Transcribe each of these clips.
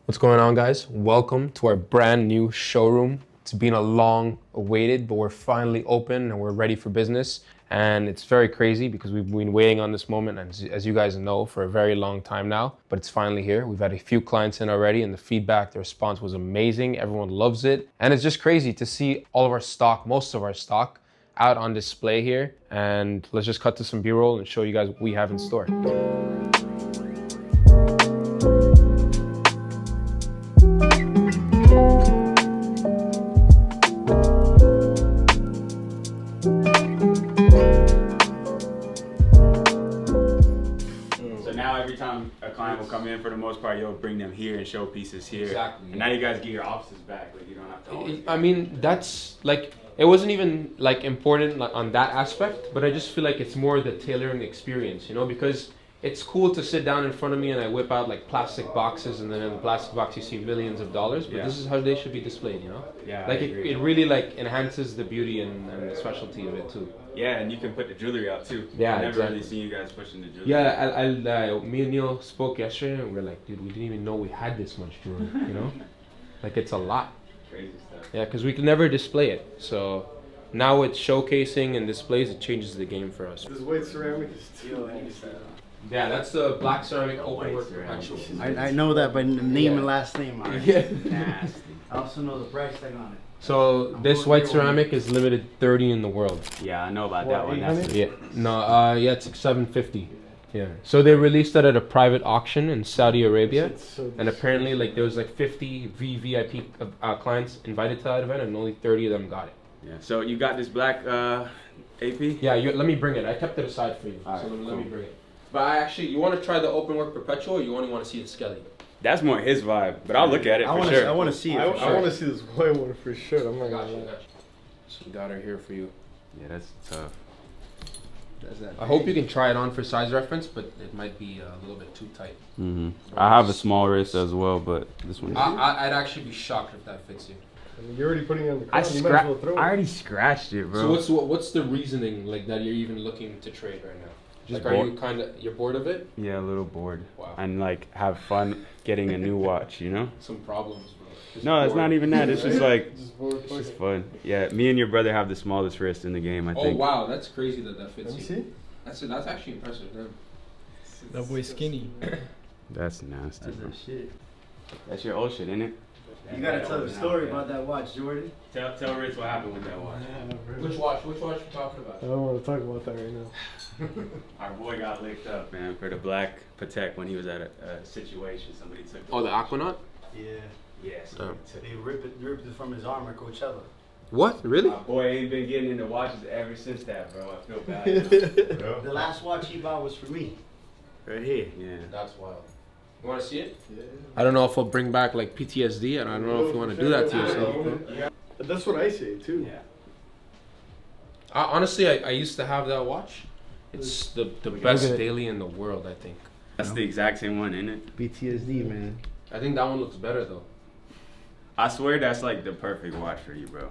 What's going on, guys? Welcome to our brand new showroom. It's been a long awaited, but we're finally open and we're ready for business. And it's very crazy because we've been waiting on this moment, as you guys know, for a very long time now, but it's finally here. We've had a few clients in already and the feedback, the response was amazing. Everyone loves it. And it's just crazy to see all of our stock, most of our stock, out on display here. And let's just cut to some B-roll and show you guys what we have in store. Client will come in, for the most part, you'll bring them here and show pieces here. Exactly. And now you guys get your offices back, like you don't have to always. I mean, that's like, it wasn't even like important on that aspect, but I just feel like it's more the tailoring experience, you know, because it's cool to sit down in front of me and I whip out like plastic boxes, and then in the plastic box you see millions of dollars, but this is how they should be displayed, you know? Yeah. Like it really like enhances the beauty and the specialty of it too. Yeah, and you can put the jewelry out too. Yeah, I've never exactly. really seen you guys pushing the jewelry. Yeah, me and Neil spoke yesterday and we're like, dude, we didn't even know we had this much jewelry, you know? Like it's a lot. Crazy stuff. Yeah, because we can never display it. So now with showcasing and displays, it changes the game for us. This white ceramic is too Yeah, that's the black ceramic open work perpetual. I know that by name and last name. Yeah. Nasty. I also know the price tag on it. So this white ceramic is limited 30 in the world. Yeah, I know about What, that one. That's 800? Yeah. No, yeah, it's 750. Yeah. So they released that at a private auction in Saudi Arabia. And apparently like there was like 50 VVIP clients invited to that event and only 30 of them got it. Yeah. So you got this black AP? Yeah, let me bring it. I kept it aside for you. All So right, let me cool. bring it. But you want to try the open work perpetual, or you only want to see the skelly? That's more his vibe, but I'll look at it for sure. I want to see it. I want to see this white one for sure. I'm not Got gonna you, lie. got you. So we got her here for you. Yeah, that's tough. I hope you can try it on for size reference, but it might be a little bit too tight. I have a small wrist as well, but this one. I'd actually be shocked if that fits you. I mean, you're already putting it on the crown. You might as well throw it. I already scratched it, bro. So what's the reasoning like that you're even looking to trade right now? Just Like, bored. you're bored of it? Yeah, a little bored. Wow. And like have fun getting a new watch, you know? Some problems, bro. Just No, it's bored. not even that. It's just like Just board, it's fuck just it. fun. Yeah, me and your brother have the smallest wrist in the game, I Oh think. wow, that's crazy that fits Let me you. see. That's actually impressive. Damn. That boy skinny. That's nasty, bro. Shit. That's your old shit, isn't it? You gotta tell the story about that watch, Jordan. Tell Ritz what happened with that watch. Which watch you talking about? I don't want to talk about that right now. Our boy got licked up, man, for the black Patek when he was at a situation. Somebody took Oh, the Aquanaut? Yeah. Yes. Oh. They ripped it from his arm at Coachella. What? Really? My boy ain't been getting into watches ever since that, bro. I feel bad. Bro. The last watch he bought was for me. Right here. Yeah. That's wild. You want to see it? Yeah. I don't know if it'll bring back like PTSD, and I don't know if you want to do that to yourself. Bro. That's what I say too. Yeah. Honestly, I used to have that watch. It's the best daily in the world, I think. That's the exact same one, isn't it? PTSD, man. I think that one looks better though. I swear that's like the perfect watch for you, bro.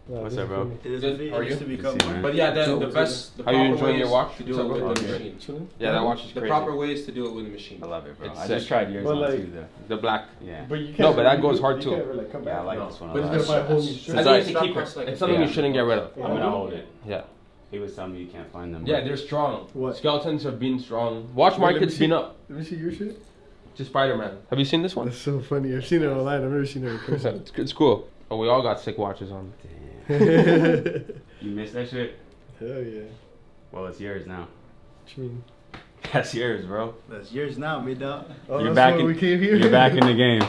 No, What's this up, is bro? for me. Are you? to become Good to see you, man. But yeah, the best. The How you proper enjoying way your is watch? to do it with the Okay. machine. Chilling? Yeah, that watch is The crazy. proper way is to do it with the machine. I love it, bro. It's I sick. just tried yours But on like- too, though. The black. Yeah. But you can't. No, but that goes you hard, can't too. ever, like, come Yeah, I back. like No. this one. But a you lot. gotta buy a whole new I shirt. think like- it's keep us like It's something Yeah. you shouldn't get rid of. I'm gonna hold it. Yeah. He was telling me you can't find them. Yeah, bro. they're strong. What? Skeletons have been strong. Watch Wait, let me market's see. been up. Let me see your shit. Just Spider-Man. Have you seen this one? That's so funny. I've seen it online. I've never seen it in person. It's cool. Oh, we all got sick watches on. You missed that shit? Hell yeah. Well, it's yours now. What you mean? That's yours, bro. That's yours now, me dog. Oh, You're that's back why in- we came here? You're back in the game.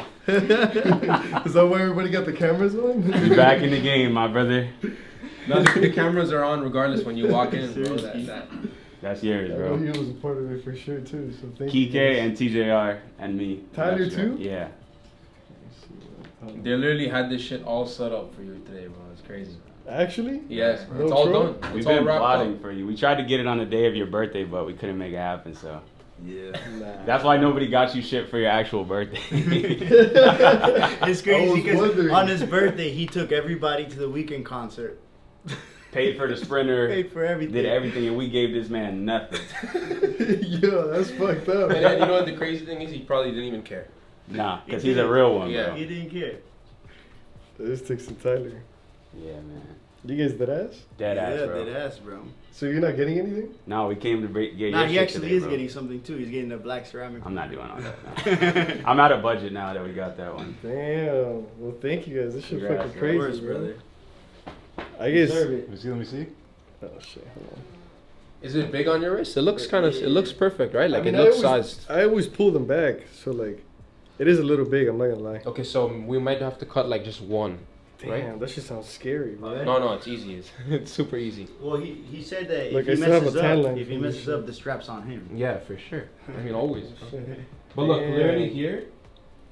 Is that why everybody got the cameras on? You're back in the game, my brother. No, the cameras are on regardless when you walk in, bro. That's yours, I know bro. he was a part of it for sure too. So thank Kike you. and TJR and me. Tyler That's right. too? Yeah. They literally had this shit all set up for you today, bro. It's crazy. Actually? Yes, bro. No It's all troll? done. We've It's all been wrapped plotting up. for you. We tried to get it on the day of your birthday, but we couldn't make it happen, so. Yeah. That's why nobody got you shit for your actual birthday. It's I crazy was because wondering. on his birthday he took everybody to the weekend concert. Paid for the sprinter, Paid for everything. did everything, and we gave this man nothing. Yo, that's fucked up. And then, you know what the crazy thing is? He probably didn't even care. Nah, because he's a real one, Yeah. bro. He didn't care. This takes some Tyler. Yeah, man. You guys dead ass? Dead ass, Yeah, bro. dead ass, bro. So you're not getting anything? No, we came to get Nah, your he shit actually today, is bro. getting something too. He's getting the black ceramic. I'm not doing all that. No. I'm out of budget now that we got that one. Damn. Well, thank you guys. This shit Congrats, fucking bro. crazy, Worse, bro. brother. I guess. Deserve it. Let me see. Oh shit. Hold on. Is it big on your wrist? It looks kind of. It looks perfect, right? Like I mean, it looks I always, sized. I always pull them back, so like, it is a little big. I'm not gonna lie. Okay, so we might have to cut like just one. Damn, Right? that shit sounds scary, bro. No, it's easy. It's super easy. Well, he said that Like, if I he still have messes a tan up, line if he from this messes shit. up, the strap's on him. Yeah, for sure. I mean, always. Shit. But look, Damn. literally here,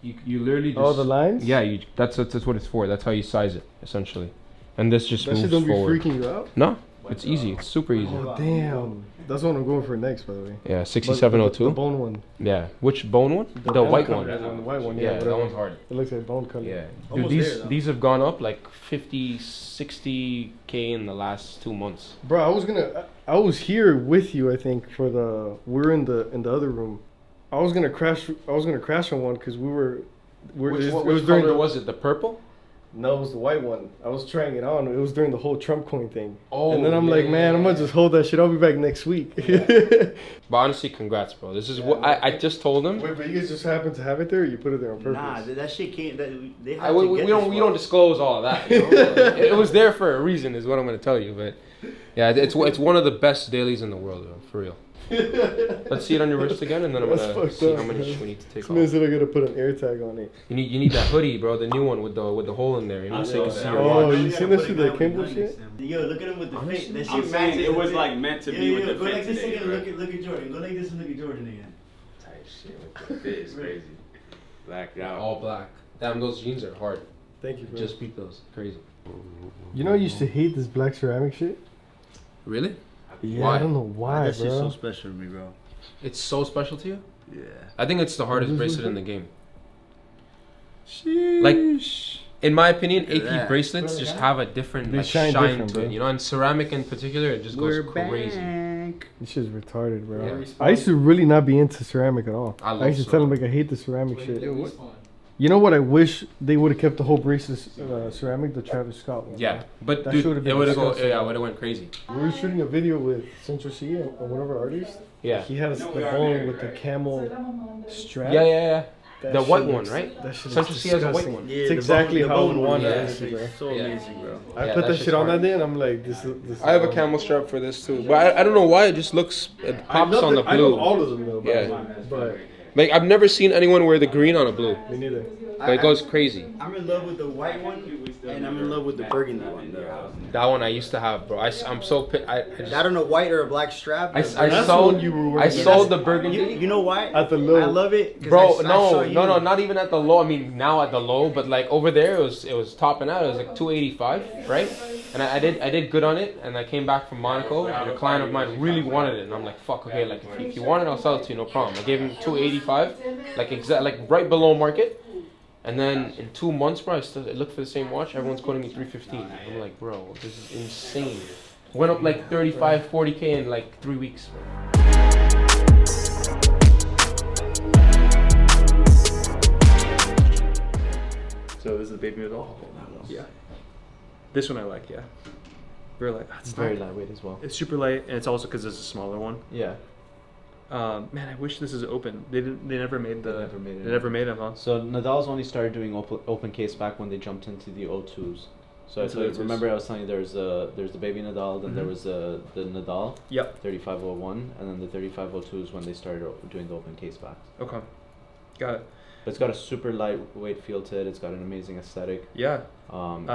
you literally just. Oh, the lines? Yeah, that's what it's for. That's how you size it, essentially. And this just That moves shit don't be forward. freaking you out? No, it's easy. It's super easy. Oh, damn. That's what I'm going for next, by the way. Yeah, But the 6702. bone one. Yeah, which bone one? The bone white color one. The white one, yeah. Yeah, that whatever. one's hard. It looks like bone color. Yeah, dude, Almost these there, though. these have gone up like 50, 60K in the last 2 months. Bro, I was here with you, I think, we're in the other room. I was gonna crash on one because Which it was color during was it? The purple? No, it was the white one. I was trying it on. It was during the whole Trump coin thing. Oh, and then I'm like, man, I'm gonna just hold that shit. I'll be back next week. But honestly, congrats, bro. This is what I just told him. Wait, but you guys just happen to have it there, or you put it there on purpose? Nah, that shit can't. They have I, to we, get we don't this we far. don't disclose all of that. You know? it was there for a reason, is what I'm gonna tell you. But yeah, it's one of the best dailies in the world, bro, for real. Let's see it on your wrist again, and then I'm That's gonna fucked see up, how many man. we need to take This man off. said I gotta put an air tag on it. You need that hoodie, bro, the new one with the hole in there. You know, so you can see your Oh, watch. you seen that shit, that Kimbo shit? Yo, look at him with the fit. That shit I'm saying matches it was the like fit. meant to Yo, be yo, with yo, the go fit like this today, again. bro. Look at Jordan. Go like this and look at Jordan again. Tight shit with the fit is crazy. Blacked out. All black. Damn, those jeans are hard. Thank you, bro. Just beat those. Crazy. You know, I used to hate this black ceramic shit. Really? Yeah, Why? I don't know why, That shit's so bro. special to me, bro. It's so special to you? Yeah. I think it's the hardest This bracelet is in the game. Sheesh. Like, in my opinion, Look at AP that. bracelets just have a different They like, shine shine different, to bro. it. You know, and ceramic in particular, it just goes crazy. back. This shit's retarded, bro. Yeah. I used to really not be into ceramic at all. I love I used to tell them ceramic. like I hate the ceramic shit. Respawn. You know what? I wish they would have kept the whole bracelet ceramic, the Travis Scott one. Yeah, but That dude, should've been it would have disgusting. would have went crazy. We were shooting a video with SANJAY and one of our artists. Yeah. He has the bone with the camel strap. Yeah. That The shit white one, looks- right? That shit SANJAY is has a white disgusting. one. Yeah, It's the exactly bone- the how I bone would want one, it, yeah, honestly, bro. So Yeah. amazing, bro. I Yeah, put that that shit's shit on hard. that day and I'm like, this. I have a camel strap for this too, but I don't know why it just looks it pops on the I love blue. all of them though. Yeah. But Like I've never seen anyone wear the green on a blue. me neither. But it goes crazy. I'm in love with the white one, and I'm in love with the burgundy one. That one I used to have, bro. I'm so That on a white or a black strap. I the That's the sold one you were I wearing. sold the You burgundy. know why? At the low. I love it. 'cause Bro, I saw you. no, not even at the low. I mean, now at the low, but like over there, it was topping out. It was like 285, right? And I did good on it, and I came back from Monaco, and a client of mine really wanted it, and I'm like, fuck, okay, like if you want it, I'll sell it to you, no problem. I gave him 285, like right below market, and then in 2 months, bro, I looked for the same watch. Everyone's quoting me 315. I'm like, bro, this is insane. Went up like 35, 40K in like 3 weeks. Bro. So this is the baby doll? Yeah. This one I like, yeah. Very light. It's very lightweight as well. It's super light, and it's also because it's a smaller one. Yeah. Man, I wish this is open. They never made the. They never made it. They never made them, huh? So Nadal's only started doing open case back when they jumped into the O2s. So Into the O2s. remember I was telling you there's the baby Nadal, then there Mhm. was the Nadal Yep. 3501, and then the 3502s when they started doing the open case backs. Okay. Got it. But it's got a super lightweight feel to it. It's got an amazing aesthetic. Yeah. Um,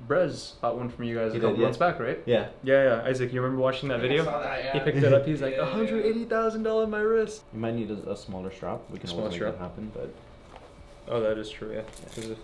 Brez bought one from you guys He a couple did, yeah. months back, right? yeah. Yeah. Isaac, you remember watching that video? He picked it up. He's like, $180,000 my wrist. You might need a smaller strap. We can Smaller always make strap. that happen, but Oh, that is true. Yeah. Because if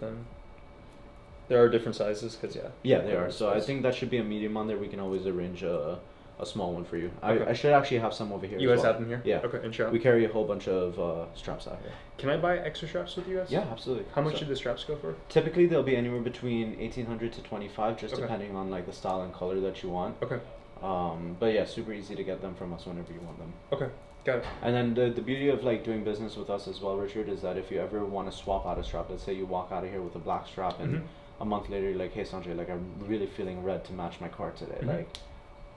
there are different sizes. Because yeah, they are. So I think that should be a medium on there. We can always arrange a small one for you. Okay. I should actually have some over here. you as guys well. have them here. Yeah. Okay. And shop. We carry a whole bunch of straps out here. Can I buy extra straps with you guys? Yeah, absolutely. How much So do the straps go for? typically they'll be anywhere between 1800 to 25, just Okay. depending on like the style and color that you want. Okay. But yeah, super easy to get them from us whenever you want them. Okay. Got it. And then the beauty of like doing business with us as well, Richard, is that if you ever want to swap out a strap, let's say you walk out of here with a black strap and a month later you're like, hey Sanjay, like I'm really feeling red to match my car today. Like,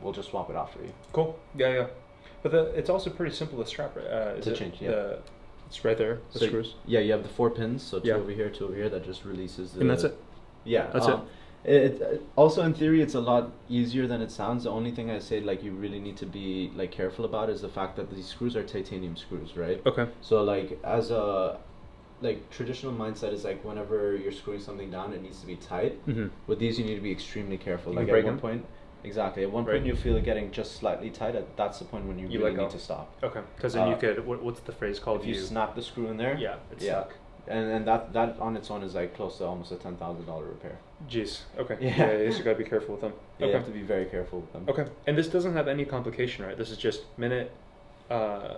we'll just swap it out for you. Cool. Yeah. But it's also pretty simple to strap. To change, yeah. It's right there. The screws. Yeah, you have the 4 pins, so two Yeah. over here, 2 over here. That just releases the. And that's it. Yeah, That's it. It also, in theory, it's a lot easier than it sounds. The only thing I say, like, you really need to be like careful about is the fact that these screws are titanium screws, right? Okay. So like as a like traditional mindset is like whenever you're screwing something down, it needs to be tight. With these, you need to be extremely careful. You Like can break at one them. point, exactly. At one Right. point, you feel it getting just slightly tight. That's the point when you You really let go. need to stop. Okay. Because then you could. What's the phrase called? If you snap the screw in there, Yeah. It's yeah. stuck. And that on its own is like close to almost a $10,000 repair. Jeez. Okay. Yeah. Yeah. You gotta be careful with them. Yeah, Okay. you have to be very careful with them. Okay. And this doesn't have any complication, right? This is just minute,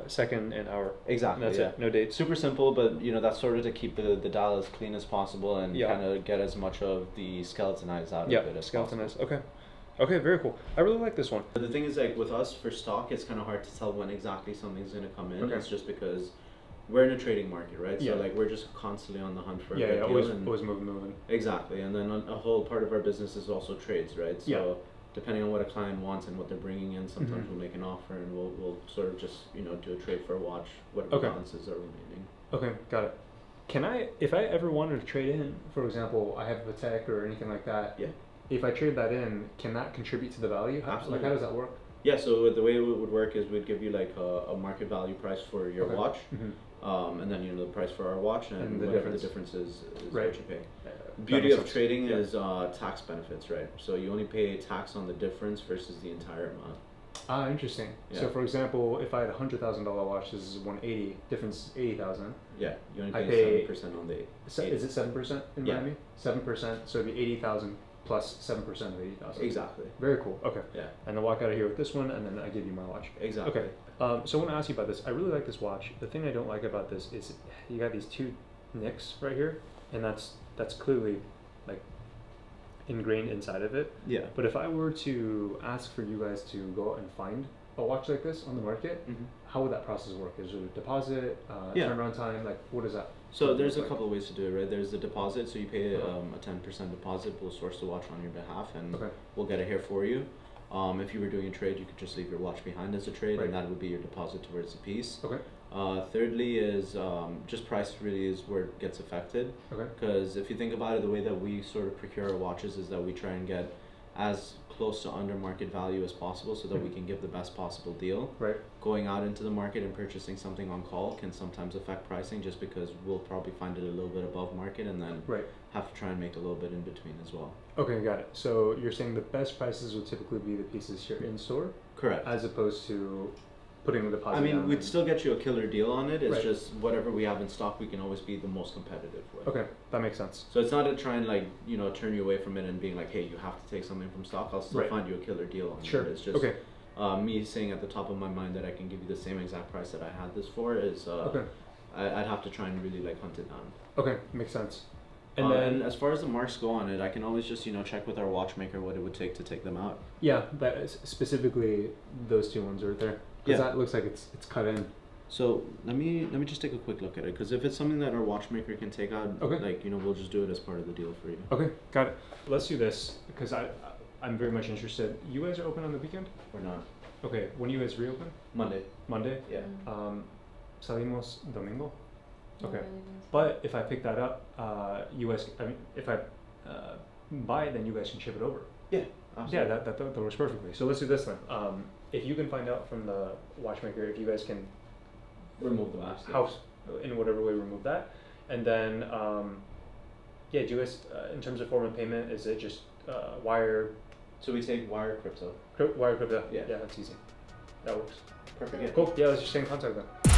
second, and hour. Exactly. And that's yeah. it. No dates. Super simple, but you know that's sort of to keep the dial as clean as possible and Yeah. kind of get as much of the skeletonized out Yeah. of it as Skeletonized. possible. Okay. Okay. Very cool. I really like this one. But the thing is, like with us for stock, it's kind of hard to tell when exactly something's going to come in. Okay. It's just because we're in a trading market, right? Yeah. So like we're just constantly on the hunt for a Yeah. good Yeah. deal. Always moving. Exactly, and then a whole part of our business is also trades, right? So Yeah. depending on what a client wants and what they're bringing in, sometimes we'll make an offer and we'll sort of just do a trade for a watch, whatever Okay. balances are remaining. Okay, got it. Can I, if I ever wanted to trade in, for example, I have a Patek or anything like that. Yeah. If I trade that in, can that contribute to the value? Absolutely. Like, how does that work? Yeah, so the way it would work is we'd give you like a market value price for your Okay. watch, Mm-hmm. and then the price for our watch, and the whatever difference. the difference is Right. what you pay. That Beauty makes of sense. trading Yeah. is tax benefits, right? So you only pay tax on the difference versus the entire amount. Ah, interesting. So, Yeah. for example, if I had $100,000 watch, this is 180. Difference 80,000. Yeah, you only I pay pay- 7% on the. Is it 7% in Yeah. Miami? 7%. So it'd be 80,000 plus 7% of 80,000. Exactly. Very cool. Okay. Yeah. And I'll walk out of here with this one, and then I give you my watch. Exactly. Okay. So I want to ask you about this. I really like this watch. The thing I don't like about this is you got these two nicks right here, and that's clearly like ingrained inside of it. Yeah. But if I were to ask for you guys to go out and find a watch like this on the market, how would that process work? Is there a deposit, Yeah. turnaround time? Like, what is that? So there's a Like- couple of ways to do it, right? There's the deposit, so you pay Uh-huh. a 10% deposit. We'll source the watch on your behalf, and Okay. we'll get it here for you. If you were doing a trade, you could just leave your watch behind as a trade, Right. and that would be your deposit towards the piece. Okay. Thirdly is just price really is where it gets affected. Okay. Because if you think about it, the way that we sort of procure our watches is that we try and get as close to under market value as possible so that we can give the best possible deal. Right. Going out into the market and purchasing something on call can sometimes affect pricing just because we'll probably find it a little bit above market and then Right. have to try and make a little bit in between as well. Okay, got it. So you're saying the best prices would typically be the pieces here in store, Correct. as opposed to putting the deposit I mean, down we'd and- still get you a killer deal on it. It's Right. just whatever we have in stock, we can always be the most competitive with. Okay, that makes sense. So it's not to try and turn you away from it and being like, hey, you have to take something from stock. I'll still Right. find you a killer deal on Sure. it. It's just Okay. me saying at the top of my mind that I can give you the same exact price that I had this for is Okay. I'd have to try and really hunt it down. Okay, makes sense. And And then then as far as the marks go on it, I can always just check with our watchmaker what it would take to take them out. yeah, that is specifically those two ones right there. Because Yeah. that looks like it's cut in. So let me just take a quick look at it because if it's something that our watchmaker can take out, Okay. we'll just do it as part of the deal for you. Okay, got it. Let's do this because I'm very much interested. You guys are open on the weekend? Or not? Okay, when you guys reopen? Monday. Monday? Yeah. Salimos domingo? Okay. But if I pick that up, you guys, if I buy it, then you guys can ship it over. Yeah. Yeah, that works perfectly. So let's do this then. If you can find out from the watchmaker if you guys can Remove the marks. yeah. house in whatever way remove that, and then yeah, do you guys in terms of form of payment, is it just wire So we take wire crypto. wire crypto? Yeah. Yeah, that's easy. That works. Perfect. Yeah. Cool. Yeah, let's just stay in contact then.